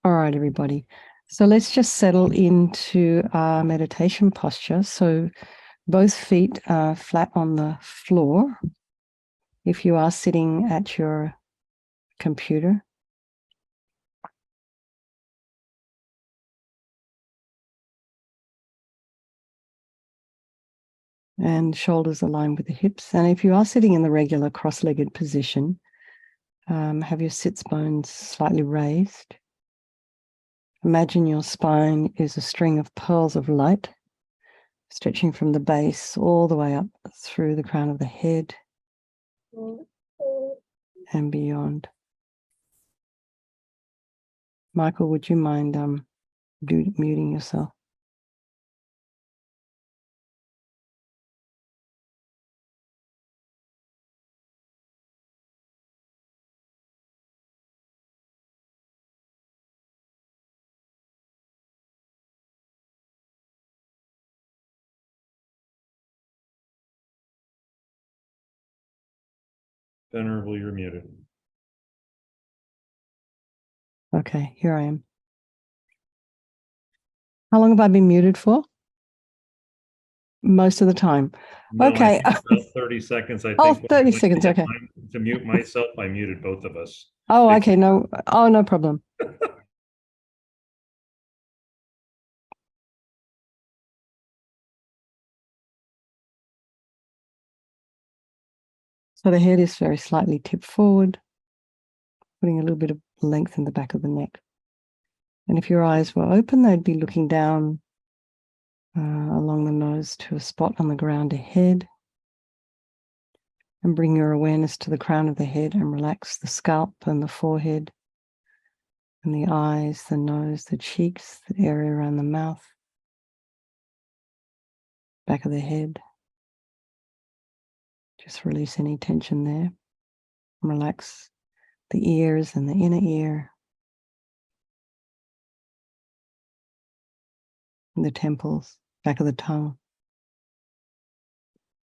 All right, everybody. So let's just settle into our meditation posture. So both feet are flat on the floor. If you are sitting at your computer, and shoulders aligned with the hips. And if you are sitting in the regular cross-legged position, have your sits bones slightly raised. Imagine your spine is a string of pearls of light, stretching from the base all the way up through the crown of the head and beyond. Michael, would you mind muting yourself? Venerable, you're muted. Okay, here I am. How long have I been muted for? Most of the time. No, Okay. I think about 30 seconds. I Oh, think 30 seconds. Okay. to mute myself, I muted both of us. Oh, okay. No. Oh, no problem. So the head is very slightly tipped forward, putting a little bit of length in the back of the neck. And if your eyes were open, they'd be looking down along the nose to a spot on the ground ahead. And bring your awareness to the crown of the head and relax the scalp and the forehead and the eyes, the nose, the cheeks, the area around the mouth, back of the head. Just release any tension there. Relax the ears and the inner ear, and the temples, back of the tongue.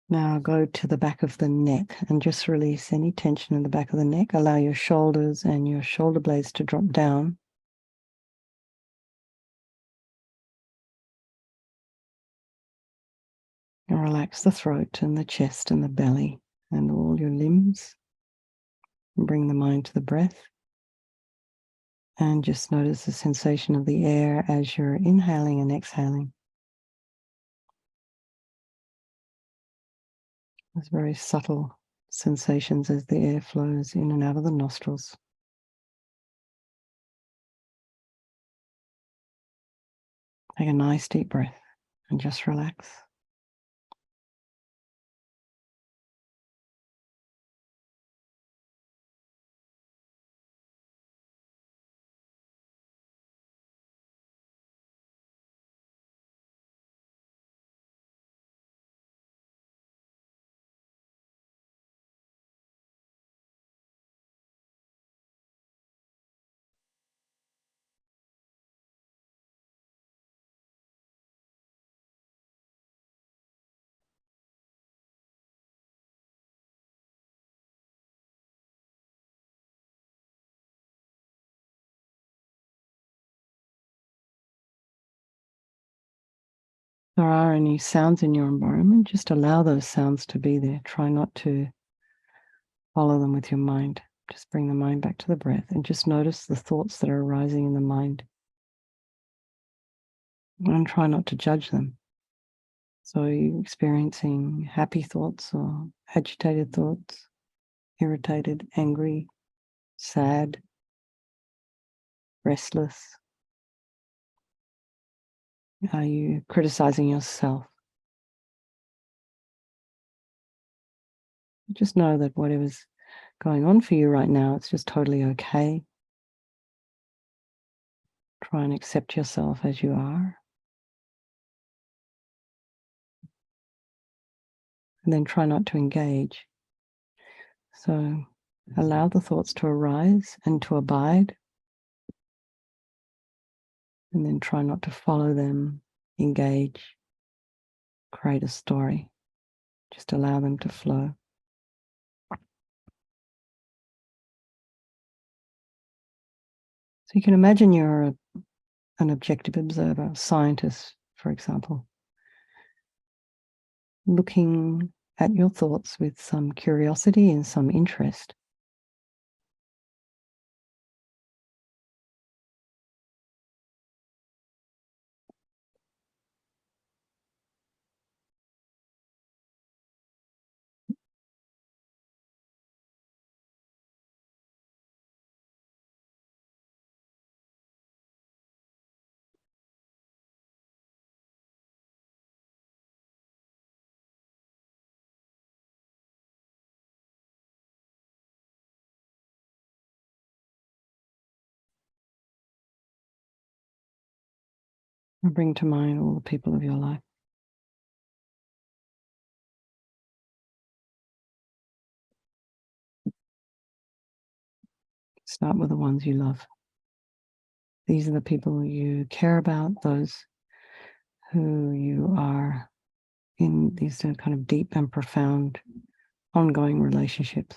Now go to the back of the neck and just release any tension in the back of the neck. Allow your shoulders and your shoulder blades to drop down. And relax the throat and the chest and the belly and all your limbs. And bring the mind to the breath. And just notice the sensation of the air as you're inhaling and exhaling. There's very subtle sensations as the air flows in and out of the nostrils. Take a nice deep breath and just relax. If there are any sounds in your environment, just allow those sounds to be there. Try not to follow them with your mind. Just bring the mind back to the breath and just notice the thoughts that are arising in the mind. And try not to judge them. So are you experiencing happy thoughts or agitated thoughts, irritated, angry, sad, restless? Are you criticizing yourself? Just know that whatever's going on for you right now, it's just totally okay. Try and accept yourself as you are. And then try not to engage. So allow the thoughts to arise and to abide. And then try not to follow them, engage, create a story. Just allow them to flow. you can imagine you're an objective observer, a scientist, for example, looking at your thoughts with some curiosity and some interest. And bring to mind all the people of your life. Start with the ones you love. These are the people you care about, those who you are in these kind of deep and profound ongoing relationships.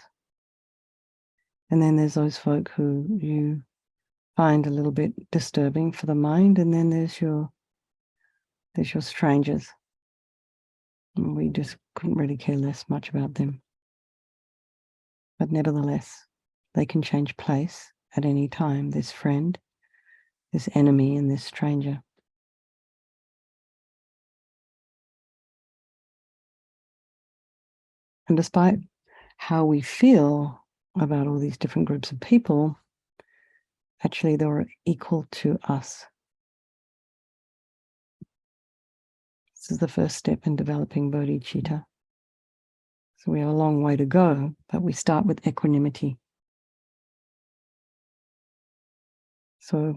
And then there's those folk who you find a little bit disturbing for the mind, and then there's your strangers. And we just couldn't really care less much about them. But nevertheless, they can change place at any time, this friend, this enemy, and this stranger. And despite how we feel about all these different groups of people, actually they're equal to us. This is the first step in developing bodhicitta. So we have a long way to go, but we start with equanimity. So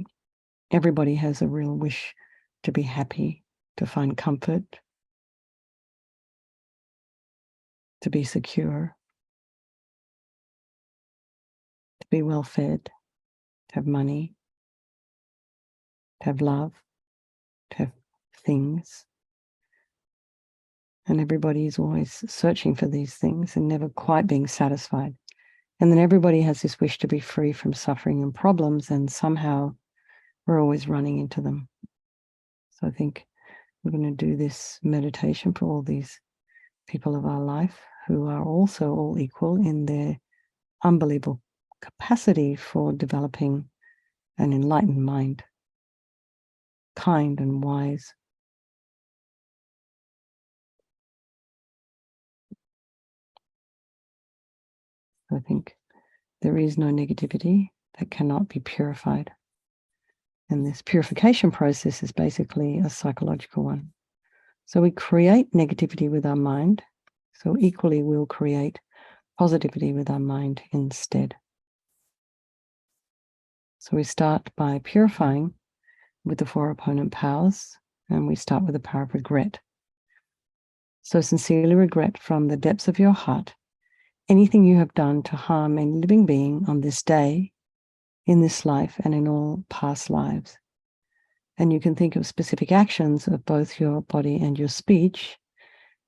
everybody has a real wish to be happy, to find comfort, to be secure, to be well fed, to have money, to have love, to have things. And everybody is always searching for these things and never quite being satisfied. And then everybody has this wish to be free from suffering and problems, and somehow we're always running into them. So I think we're going to do this meditation for all these people of our life who are also all equal in their unbelievable capacity for developing an enlightened mind, kind and wise. I think there is no negativity that cannot be purified. And this purification process is basically a psychological one. So we create negativity with our mind. So equally, we'll create positivity with our mind instead. So we start by purifying with the 4 opponent powers, and we start with the power of regret. So sincerely regret from the depths of your heart anything you have done to harm any living being on this day, in this life, and in all past lives. And you can think of specific actions of both your body and your speech,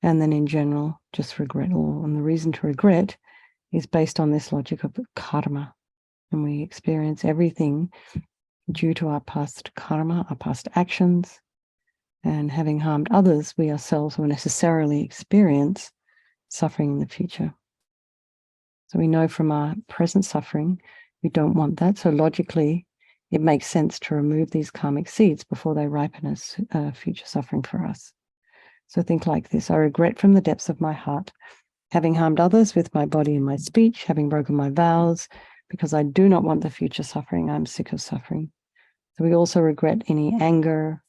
and then in general, just regret all. And the reason to regret is based on this logic of karma. And we experience everything due to our past karma, our past actions, and having harmed others, we ourselves will necessarily experience suffering in the future. So we know from our present suffering, we don't want that. So logically, it makes sense to remove these karmic seeds before they ripen as future suffering for us. So think like this: I regret from the depths of my heart having harmed others with my body and my speech, having broken my vows, because I do not want the future suffering. I'm sick of suffering. So we also regret any anger,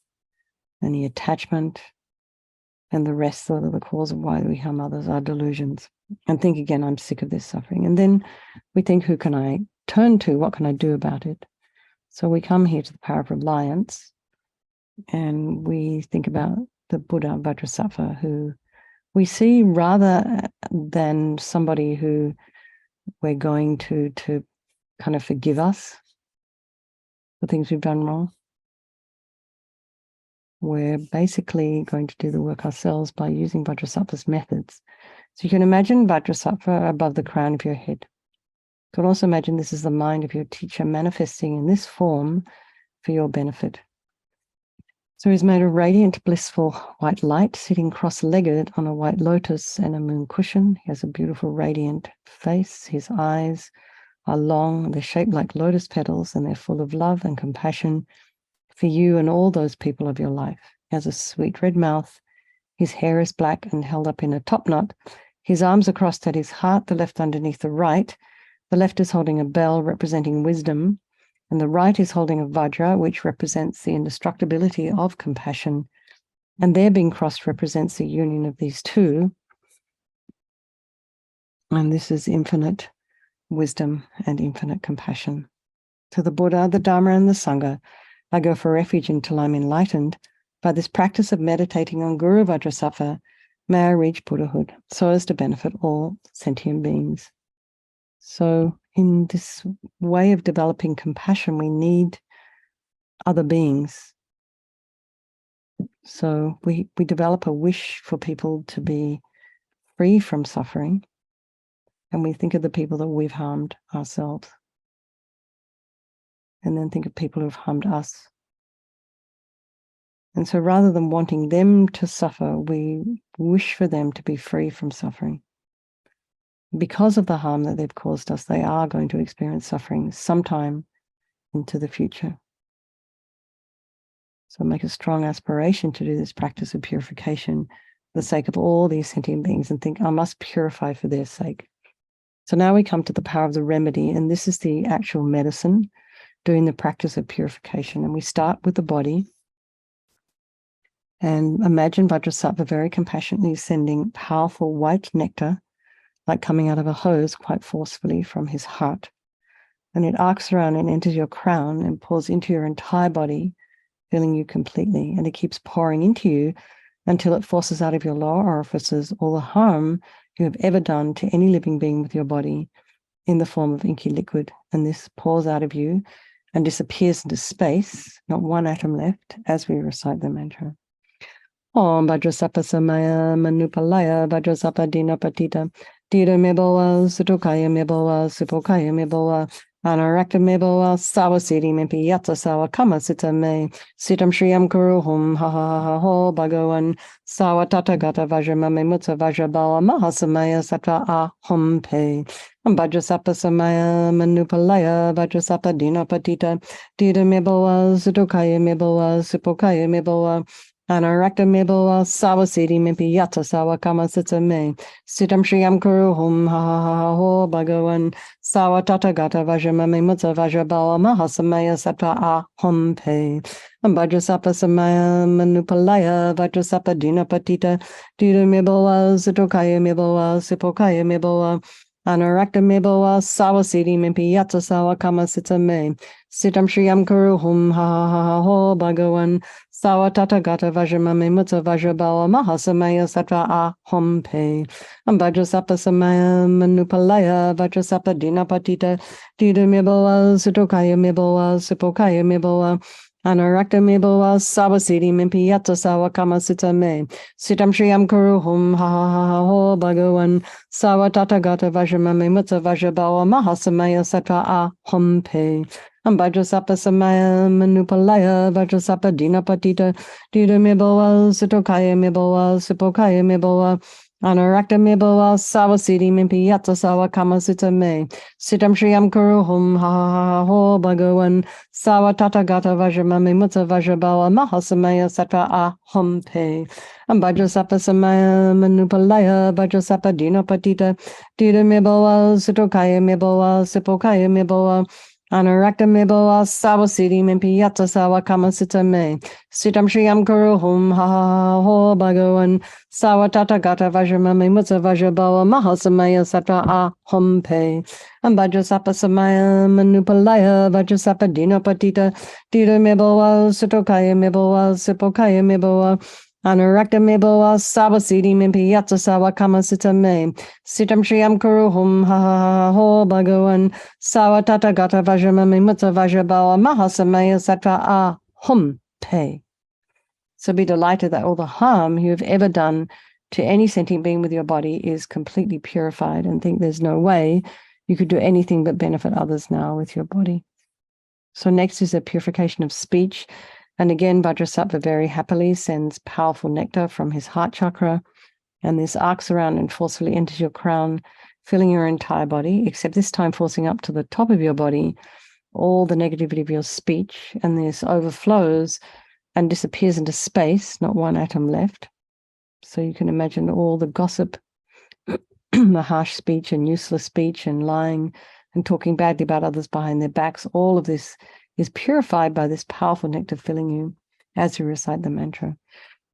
any attachment, and the rest that are the cause of why we harm others, our delusions. And think again, I'm sick of this suffering. And then we think, who can I turn to? What can I do about it? So we come here to the power of reliance, and we think about the Buddha Vajrasattva, who we see rather than somebody who we're going to kind of forgive us for things we've done wrong. We're basically going to do the work ourselves by using Vajrasattva's methods. So you can imagine Vajrasattva above the crown of your head. can also imagine this is the mind of your teacher manifesting in this form for your benefit. So he's made of radiant, blissful white light, sitting cross-legged on a white lotus and a moon cushion. He has a beautiful radiant face. His eyes are long, they're shaped like lotus petals, and they're full of love and compassion for you and all those people of your life. He has a sweet red mouth. His hair is black and held up in a top knot. His arms are crossed at his heart, the left underneath the right. The left is holding a bell representing wisdom, and the right is holding a vajra, which represents the indestructibility of compassion. And their being crossed represents the union of these two. And this is infinite wisdom and infinite compassion. To the Buddha, the Dharma, and the Sangha, I go for refuge until I'm enlightened. By this practice of meditating on Guru Vajrasattva, may I reach Buddhahood, so as to benefit all sentient beings. So in this way of developing compassion, we need other beings. So we develop a wish for people to be free from suffering, and we think of the people that we've harmed ourselves. And then think of people who've harmed us. And so rather than wanting them to suffer, we wish for them to be free from suffering. Because of the harm that they've caused us, they are going to experience suffering sometime into the future. So make a strong aspiration to do this practice of purification for the sake of all these sentient beings, and think, I must purify for their sake. So now we come to the power of the remedy, and this is the actual medicine, doing the practice of purification. And we start with the body. And imagine Vajrasattva very compassionately sending powerful white nectar, like coming out of a hose, quite forcefully from his heart. And it arcs around and enters your crown and pours into your entire body, filling you completely. And it keeps pouring into you until it forces out of your lower orifices all the harm you have ever done to any living being with your body in the form of inky liquid. And this pours out of you and disappears into space, not one atom left, as we recite the mantra. Om Vajrasattva Samaya Manupalaya Vajrasattva Dinapatita Dita Meboa Sutokaya Meboa Supokaya Meboa Anarakta Meboa Sawasiri Mimpi Yatsa Sawa Kama Sita Me Sitam Shriyam Kuruhum Ha Ha Ha Ho Bhagavan Sawa Tata Gata Vajramame Mutsa Vajrabawa Mahasamaya Sattva Ahom Pe Vajrasattva Samaya Manupalaya Vajrasattva Dinapatita Dita Meboa Sutokaya Meboa Supokaya Meboa Anarakta Meboa Sawasiri Mimpi Yata Sawa Kama Sitsa Me Sitam Shriyam Kuruhum Ha Ha Ha Ho Bhagavan Sawa Tata Gata Vajramame Mutsa Vajrabawa Mahasamaya Sattva Ahom Pe Vajrasattva Samaya Manupalaya Vajrasattva Dinapatita Dita Meboa Sutokaya Meboa Supokaya Meboa Anarakta Meboa Sawasiri Mimpi Yatsa Sawa Kama Sitsa Me Sitam Shriyam Kuruhum Ha Ha Ha Ho Bhagavan Sawa Tata Gata Vajramame Mutsa Vajrabawa Mahasamaya Sattva Ahom Pe Vajrasattva Samaya Manupalaya Vajrasattva Dinapatita Dita Meboa Sutokaya Meboa Supokaya Meboa Anarakta Meboa Sawasiri Mimpi Yatsa Sawa Kama Sitsa Me Sitam Shriyam Kuruhum Ha Ha Ha Ho Bhagavan Sawa Tata Gata Vajramame Mutsa Vajrabawa Mahasamaya Sattva Ahom Pe Vajrasattva Samaya Manupalaya Vajrasattva Dinapatita Dita Meboa Sutokaya Meboa Supokaya Meboa Anarakta Meboa Sawasiri Mimpi Yatsa Sawa Kama Sitsa Me Sitam Shriyam Kuruhum Ha Ha Ha Ho Bhagavan Sawa Tata Gata Vajramame Mutsa Vajrabawa Mahasamaya Sattva Ahom Pe Vajrasattva Samaya Manupalaya Vajrasattva Dinapatita Dita Meboa Sutokaya Meboa Supokaya Meboa Anarakta Meboa Sawasiri Mimpi Yatsa Sawa Kama Sitsa Me Sitam Shriyam Kuruhum Ha Ha Ha Ho Bhagavan Sawa Tata Gata Vajramame Mutsa Vajrabawa Mahasamaya Sattva Ahom Pe Vajrasattva Samaya Manupalaya Vajrasattva Dinapatita Dita Meboa Sutokaya Meboa Supokaya Meboa Anarakta Meboa Sawasiri Mimpi Yatsa Sawa Kama Sitsa Me Sitam Shriyam Kuruhum Ha Ha Ha Ho Bhagavan Sawa Tata Gata Vajramame Mutsa Vajrabawa Mahasamaya Sattva Ahom Pe. So be delighted that all the harm you have ever done to any sentient being with your body is completely purified, and think there's no way You could do anything but benefit others now with your body. So next is a purification of speech. And again, Vajrasattva very happily sends powerful nectar from his heart chakra. And this arcs around and forcefully enters your crown, filling your entire body, except this time forcing up to the top of your body, all the negativity of your speech. And this overflows and disappears into space, not one atom left. So you can imagine all the gossip, the harsh speech and useless speech and lying and talking badly about others behind their backs. All of this is purified by this powerful nectar filling you as you recite the mantra.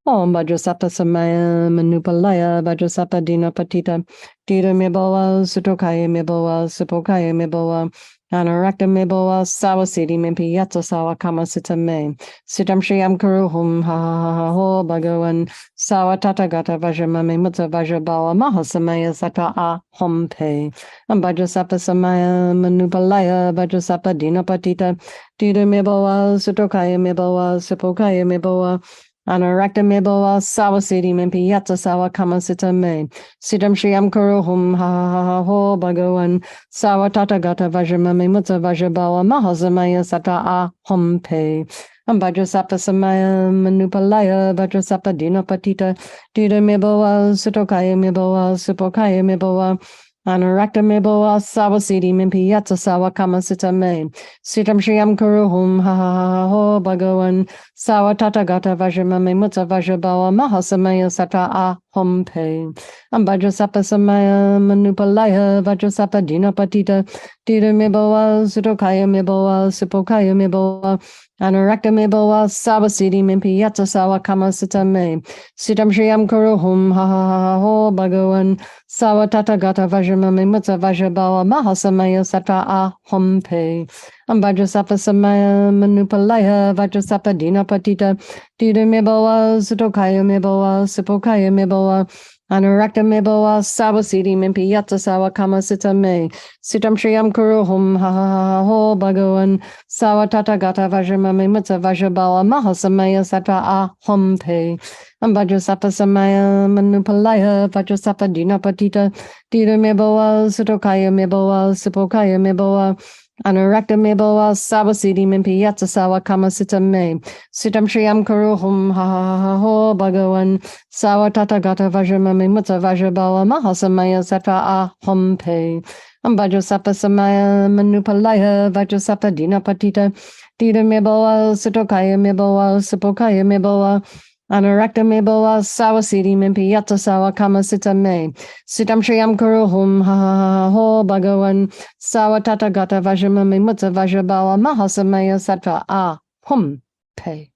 Om Vajrasattva Samaya Manupalaya Vajrasattva Dinapatita Dita Miboa Sutokaya Miboa Supokaya Miboa Anarakta Miboa Sawasiti Mimpi Yatsa Sawa Kama Sita Me Sitam Shriyam Kuruhum Ha Ha Ha Ho Bhagavan Sawa Tatagata Vajramame Mutta Vajrabala Mahasamaya Sata A Hom Pe Om Vajrasattva Samaya Manupalaya Vajrasattva Dinapatita Dita Miboa Sutokaya Miboa Supokaya Miboa Anarakta Miboa Sawasiti Mimpi Yatsa Sawa Kama Sita Me Sitam Shriyam Kuruhum Ha Ha Ha Ho Bhagavan Sawa Tatagata Vajramame Mutta Vajrabala Mahasamaya Sata A Hom Pe Vajrasattva Samaya Manupalaya Vajrasattva Dinapatita Dita Miboa Sutokaya Miboa Supokaya Miboa Anarakta Miboa Sawasiti Mimpi Yatsa Sawa Kama Sita Me Sitam Shriyam Kuruhum Ha Ha Ha Ho Bhagavan Sawa Tatagata Vajramame Mutta Vajrabala Mahasamaya Sata A Hom Pe Vajrasattva Samaya Manupalaya Vajrasattva Dinapatita Dita Miboa Sutokaya Miboa Supokaya Miboa Anarakta Miboa Sawasiti Mimpi Yatsa Sawa Kama Sita Me Sitam Shriyam Kuruhum Ha Ha Ha Ho Bhagavan Sawa Tatagata Vajramame Mutta Vajrabala Mahasamaya Sata A Hom Pe Vajrasattva Samaya Manupalaya Vajrasattva Dinapatita Dita Miboa Sutokaya Miboa Supokaya Miboa Anarakta Miboa Sawasiti Mimpi Yatsa Sawa Kama Sita Me Sitam Shriyam Kuruhum Ha Ha Ha Ho Bhagavan Sawa Tatagata Vajramame Mutta Vajrabala Mahasamaya Sata A Hom Pe Vajrasattva Samaya Manupalaya Vajrasattva Dinapatita Dita Miboa Sutokaya Miboa Supokaya Miboa Anarakta Miboa Sawasiti Mimpi Yatsa Sawa Kama Sita Me Sitam Shriyam Kuruhum Ha Ha Ha Ho Bhagavan Sawa Tatagata Vajramame Mutta Vajrabala Mahasamaya Sata A Hom Pe Vajrasattva Samaya Manupalaya Vajrasattva Dinapatita Dita Miboa Sutokaya Miboa Supokaya Miboa Anarakta Miboa Sawasiti Mimpi Yatsa Sawa Kama Sita Me Sitam Shriyam Kuruhum Ha Ha Ha Ho Bhagavan Sawa Tatagata Vajramame Mutta Vajrabala Mahasamaya Sata A Hom Pe.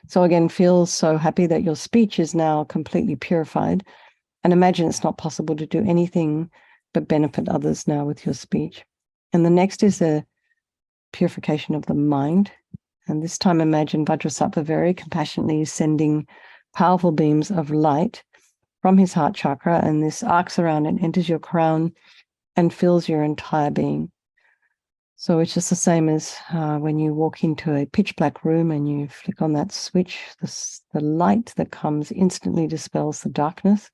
So again, feel so happy that your speech is now completely purified. And imagine it's not possible to do anything but benefit others now with your speech. And the next is a purification of the mind. And this time imagine Vajrasattva very compassionately sending powerful beams of light from his heart chakra, and this arcs around and enters your crown and fills your entire being. So it's just the same as when you walk into a pitch black room and you flick on that switch, the light that comes instantly dispels the darkness.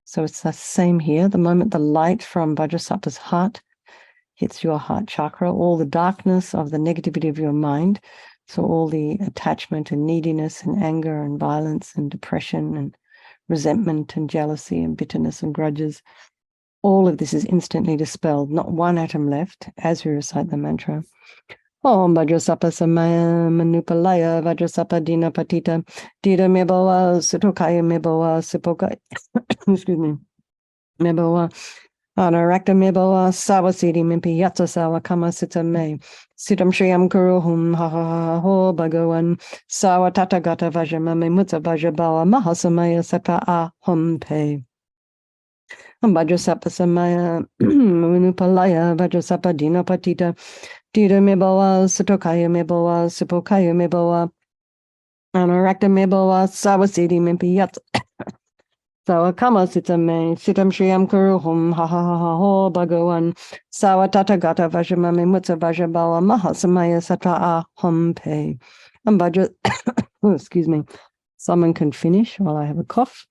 So it's the same here. The moment the light from Vajrasattva's heart hits your heart chakra, all the darkness of the negativity of your mind, so all the attachment and neediness and anger and violence and depression and resentment and jealousy and bitterness and grudges, all of this is instantly dispelled, not one atom left as we recite the mantra. Om Vajrasattva Samaya Manupalaya Vajrasattva Dinapatita Dita Miboa Sutokaya Miboa Supokaya excuse me Miboa Anarakta Miboa Sawasiti Mimpi Yatsa Sawa Kama Sita Me Sitam Shriyam Kuruhum Ha Ha Ha Ho Bhagavan Sawa Tatagata Vajramame Mutta Vajrabala Mahasamaya Sata A Hom Pe Vajrasattva Samaya Manupalaya Vajrasattva Dinapatita Dita Miboa Sutokaya Miboa Supokaya Miboa Anarakta Miboa Sawasiti Mimpi Yatsa Sawa Kama Sita Me Sitam Shriyam Kuruhum Ha Ha Ha Ho Bhagavan Sawa Tatagata Vajramame Mutta Vajrabala Mahasamaya Sata A Hom Pe Vajra excuse me. Someone can finish while I have a cough.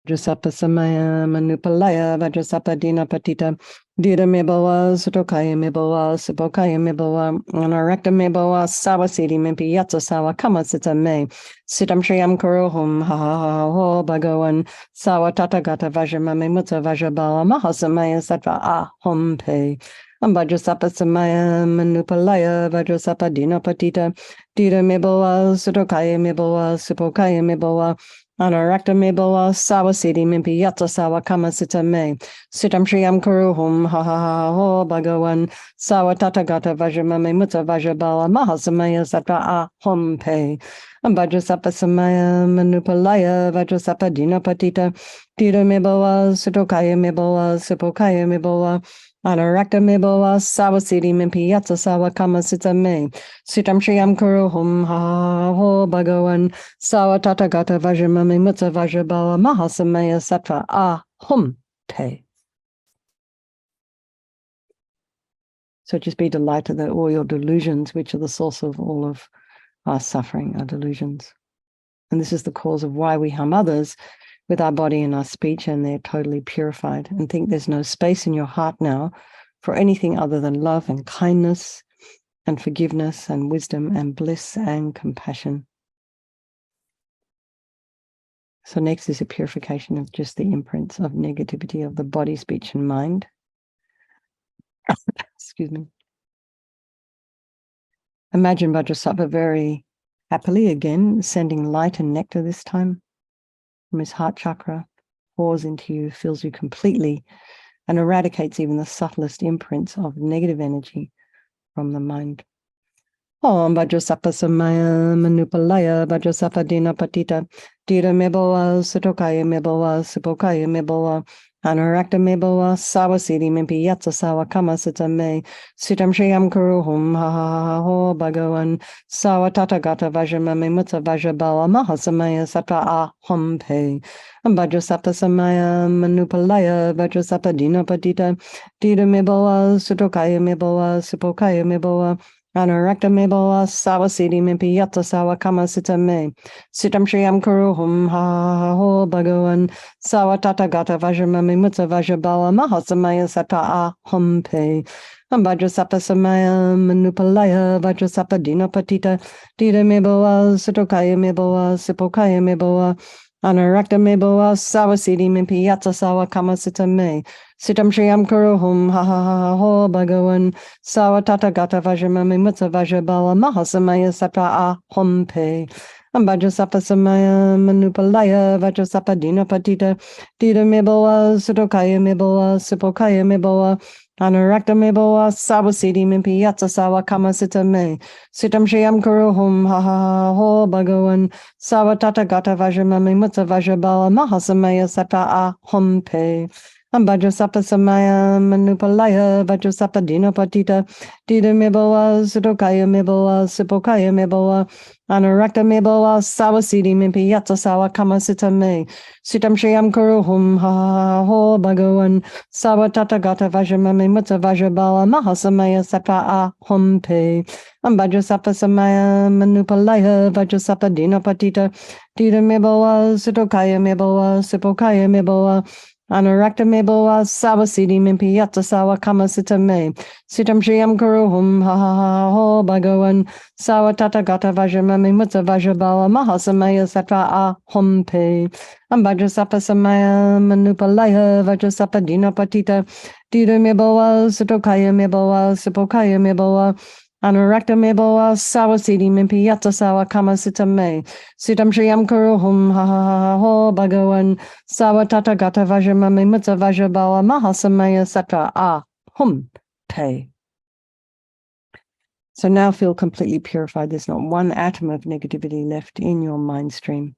Vajrasapa Samaya Manupalaya Vajrasapa Dina Patita Dita Mebawa Sutokaya Mebawa Supokaya Mebawa Anarakta Mebawa Sawasiti Mimpi Yatsa Sawa Kama Sita Me Sitam Shriyam Kuruhum Ha Ha Ha Ho Bhagawan Sawa Tatagata Vajramame Mutta Vajrabala Mahasamaya Sattva Ahom Pe Vajrasapa Samaya Manupalaya Vajrasapa Dina Patita Dita Mebawa Sutokaya Mebawa Supokaya Mebawa Anarakta Mebawa Sawasiti Mimpi Yatsa Sawa Kama Sita Me Sitam Shriyam Kuruhum Ha Ha Ha Ho Bhagawan Sawa Tatagata Vajramame Mutta Vajrabala Mahasamaya Sattva Ahom Pe Vajrasapa Samaya Manupalaya Vajrasapa Dina Patita Dita Mebawa Sutokaya Mebawa Supokaya Mebawa Anarakta Mebawa Sawasiti Mimpi Yatsa Sawa Kama Sita Me Sitam Shriyam Kuruhum Ha Ha Ho Bhagawan Sawa Tatagata Vajramame Mutta Vajrabala Mahasamaya Sattva Ahom Pe. So just be delighted that all your delusions, which are the source of all of our suffering, are delusions. And this is the cause of why we harm others with our body and our speech, and they're totally purified. And think there's no space in your heart now for anything other than love and kindness and forgiveness and wisdom and bliss and compassion. So next is a purification of just the imprints of negativity of the body, speech, and mind. Excuse me. Imagine Vajrasattva very happily again, sending light and nectar this time from his heart chakra, pours into you, fills you completely, and eradicates even the subtlest imprints of negative energy from the mind. Om Vajrasapa Samaya Manupalaya Vajrasapa Dina Patita Dita Mebawa Sutokaya Mebawa Supokaya Mebawa Anarakta Mebawa Sawasiti Mimpi Yatsa Sawa Kama Sita Me Sitam Shriyam Kuruhum Ha Ha Ha Ho Bhagawan Sawa Tatagata Vajramame Mutta Vajrabala Mahasamaya Sattva Ahom Pe Vajrasapa Samaya Manupalaya Vajrasapa Dina Patita Dita Mebawa Sutokaya Mebawa Supokaya Mebawa Anarakta Mebawa Sawasiti Mimpi Yatsa Sawa Kama Sita Me Sitam Shriyam Kuruhum Ha Ha Ho Bhagawan Sawa Tatagata Vajramame Mutta Vajrabala Mahasamaya Sattva Ahom Pe Vajrasapa Samaya Manupalaya Vajrasapa Dina Patita Dita Mebawa Sutokaya Mebawa Supokaya Mebawa Anarakta Mebawa Sawasiti Mimpi Yatsa Sawa Kama Sita Me Sitam Shriyam Kuruhum Ha Ha Ha Ho Bhagawan Sawa Tatagata Vajramame Mutta Vajrabala Mahasamaya Sattva Ahom Pe Vajrasapa Samaya Manupalaya Vajrasapa Dina Patita Dita Mebawa Sutokaya Mebawa Supokaya Mebawa Anarakta Mebawa Sawasiti Mimpi Yatsa Sawa Kama Sita Me Sitam Shriyam Kuruhum Ha Ha Ha Ho Bhagawan Sawa Tatagata Vajramame Mutta Vajrabala Mahasamaya Sattva Ahom Pe Vajrasapa Samaya Manupalaya Vajrasapa Dina Patita Dita Mebawa Sutokaya Mebawa Supokaya Mebawa Anarakta Mebawa Sawasiti Mimpi Yatsa Sawa Kama Sita Me Sitam Shriyam Kuruhum Ha Ha Ho Bhagawan Sawa Tatagata Vajramame Mutta Vajrabala Mahasamaya Sattva Ahom Pe Vajrasapa Samaya Manupalaya Vajrasapa Dina Patita Dita Mebawa Sutokaya Mebawa Supokaya Mebawa Anarakta Mebawa Sawasiti Mimpi Yatsa Sawa Kama Sita Me Sitam Shriyam Kuruhum Ha Ha Ha Ho Bhagawan Sawa Tatagata Vajramame Mutta Vajrabala Mahasamaya Sattva Ahom Pe Vajrasapa Samaya Manupalaya Vajrasapa Dina Patita Dita Mebawa Sutokaya Mebawa Supokaya Mebawa Anarakta Mebawa Sawasiti Mimpi Yatsa Sawa Kama Sita Me Sitam Shriyam Kuruhum Ha Ha Ha Ho Bhagawan Sawa Tatagata Vajramame Mutta Vajrabala Mahasamaya Sattva Ahom Pe. So now feel completely purified. There's not one atom of negativity left in your mind stream.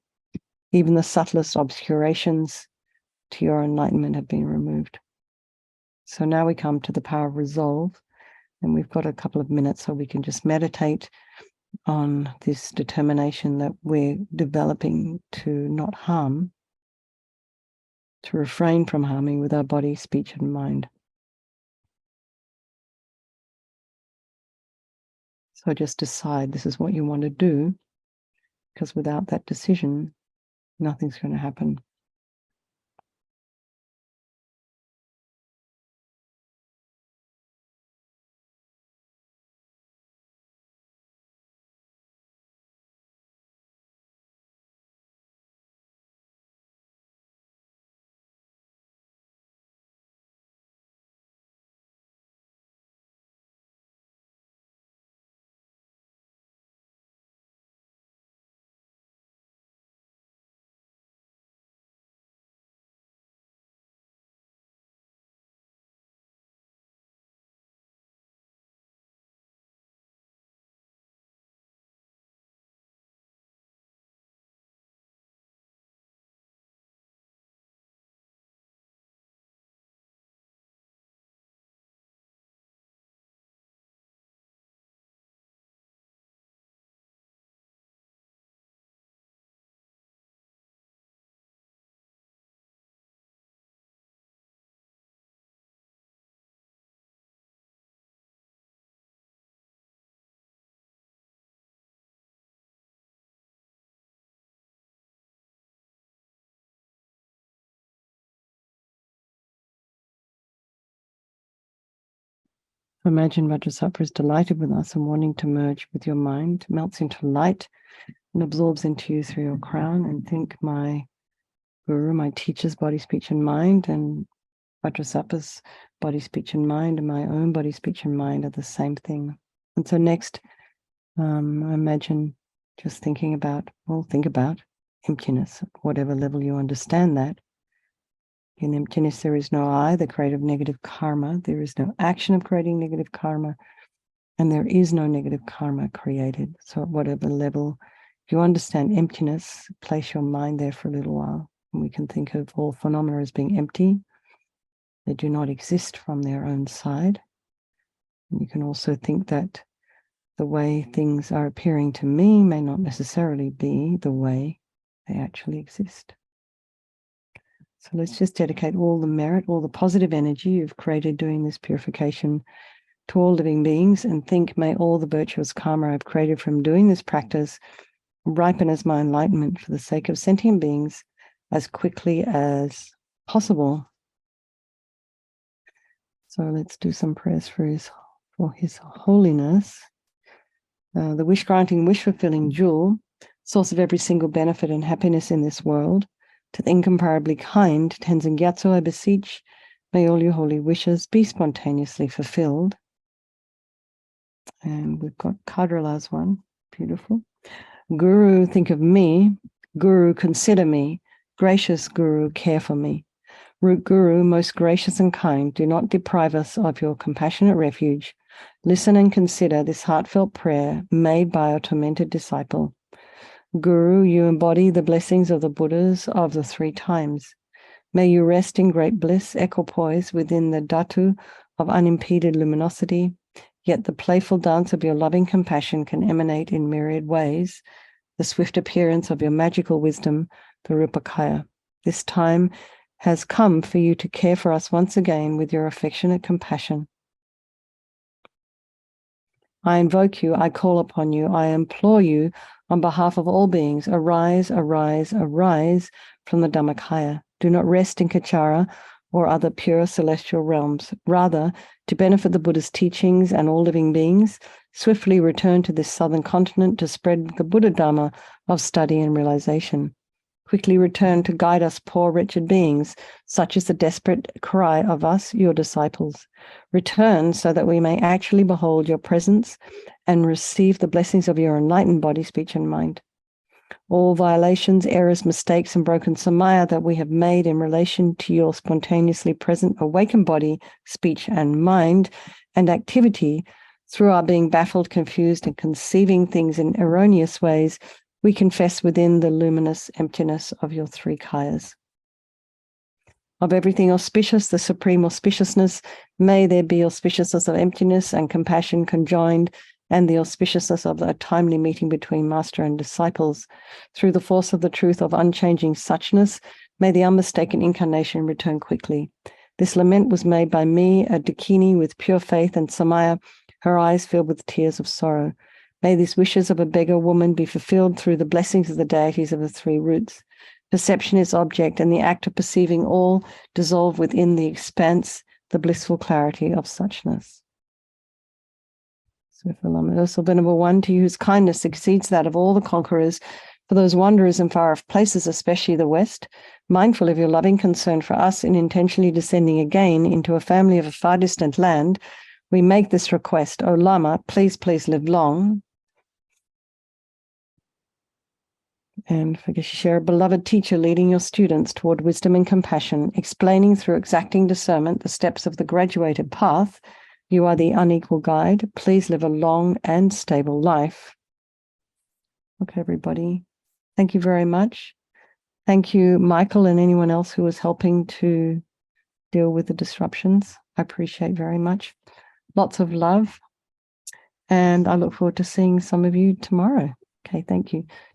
Even the subtlest obscurations to your enlightenment have been removed. So now we come to the power of resolve, and we've got a couple of minutes so we can just meditate on this determination that we're developing to not harm, to refrain from harming with our body, speech, and mind. So just decide this is what you want to do, because without that decision, nothing's going to happen. Imagine Vajrasattva is delighted with us and wanting to merge with your mind, melts into light and absorbs into you through your crown. And think my guru, my teacher's body, speech, and mind, and Vajrasattva's body, speech, and mind, and my own body, speech, and mind are the same thing. And so next, I imagine just thinking about, think about emptiness, at whatever level you understand that. In emptiness, there is no I, the creator of negative karma. There is no action of creating negative karma, and there is no negative karma created. So at whatever level you understand emptiness, place your mind there for a little while. And we can think of all phenomena as being empty. They do not exist from their own side. And you can also think that the way things are appearing to me may not necessarily be the way they actually exist. So let's just dedicate all the merit, all the positive energy you've created doing this purification to all living beings, and think, may all the virtuous karma I've created from doing this practice ripen as my enlightenment for the sake of sentient beings as quickly as possible. So let's do some prayers for his holiness. The wish-granting, wish-fulfilling jewel, source of every single benefit and happiness in this world, to the incomparably kind Tenzin Gyatso, I beseech, may all your holy wishes be spontaneously fulfilled. And we've got Kadrala's one, beautiful. Guru, think of me. Guru, consider me. Gracious Guru, care for me. Root Guru, most gracious and kind, do not deprive us of your compassionate refuge. Listen and consider this heartfelt prayer made by a tormented disciple. Guru, you embody the blessings of the Buddhas of the 3 times. May you rest in great bliss, equipoise within the dhatu of unimpeded luminosity, yet the playful dance of your loving compassion can emanate in myriad ways, the swift appearance of your magical wisdom, the Rupakaya. This time has come for you to care for us once again with your affectionate compassion. I invoke you, I call upon you, I implore you on behalf of all beings, arise, arise, arise from the Dhammakaya. Do not rest in Kachara or other pure celestial realms. Rather, to benefit the Buddha's teachings and all living beings, swiftly return to this southern continent to spread the Buddha Dharma of study and realization. Quickly return to guide us poor wretched beings, such is the desperate cry of us, your disciples. Return so that we may actually behold your presence and receive the blessings of your enlightened body, speech, and mind. All violations, errors, mistakes, and broken samaya that we have made in relation to your spontaneously present awakened body, speech, and mind, and activity through our being baffled, confused, and conceiving things in erroneous ways, we confess within the luminous emptiness of your 3 kayas. Of everything auspicious, the supreme auspiciousness, may there be auspiciousness of emptiness and compassion conjoined, and the auspiciousness of a timely meeting between master and disciples. Through the force of the truth of unchanging suchness, may the unmistaken incarnation return quickly. This lament was made by me, a Dakini with pure faith, and Samaya, her eyes filled with tears of sorrow. May these wishes of a beggar woman be fulfilled through the blessings of the deities of the 3 roots. Perception is object, and the act of perceiving all dissolve within the expanse, the blissful clarity of suchness. So for Universal Venerable One, to you whose kindness exceeds that of all the conquerors, for those wanderers in far-off places, especially the West, mindful of your loving concern for us in intentionally descending again into a family of a far distant land, we make this request. O Lama, please, please live long. And for Geshe, beloved teacher, leading your students toward wisdom and compassion, explaining through exacting discernment the steps of the graduated path, you are the unequal guide. Please live a long and stable life. Okay, everybody. Thank you very much. Thank you, Michael, and anyone else who was helping to deal with the disruptions. I appreciate very much. Lots of love. And I look forward to seeing some of you tomorrow. Okay, thank you.